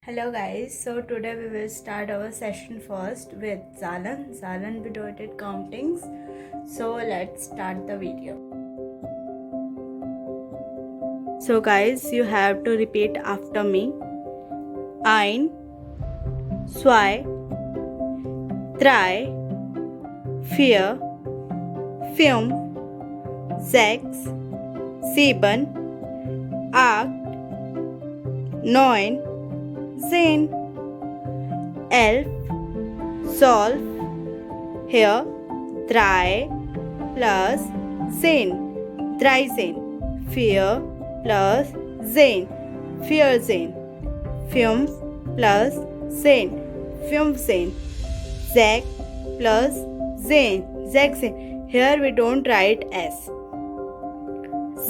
Hello guys, so today we will start our session first with Zalan bedeutet countings. So let's start the video. So guys, you have to repeat after me. Ein, zwei, drei, vier, fünf, sechs, sieben, acht, neun, 10, 11, 12, hier 3 plus 10, 13, 4 plus 10, 14, 5 plus 10, 15, 6 plus 10, 16. Here we don't write S.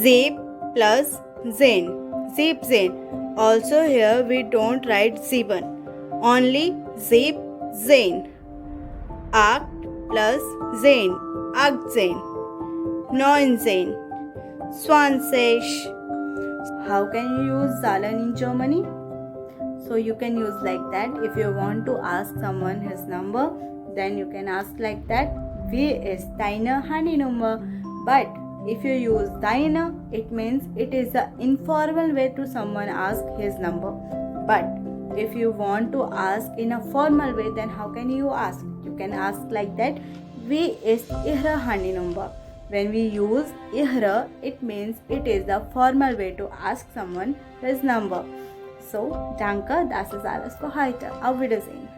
Zip plus 10, zip 10. Also here we don't write sieben, only zip zen. Acht plus zen, 18, 19, 20. How can you use Zahlen in Germany? So you can use like that. If you want to ask someone his number, then you can ask like that. Wie ist deine Handynummer? But if you use deine, it means it is the informal way to someone ask his number. But if you want to ask in a formal way, then how can you ask? You can ask like that. Wie ist Ihre Handynummer? When we use Ihre, it means it is the formal way to ask someone his number. So, danke, das ist alles für heute. Auf Wiedersehen.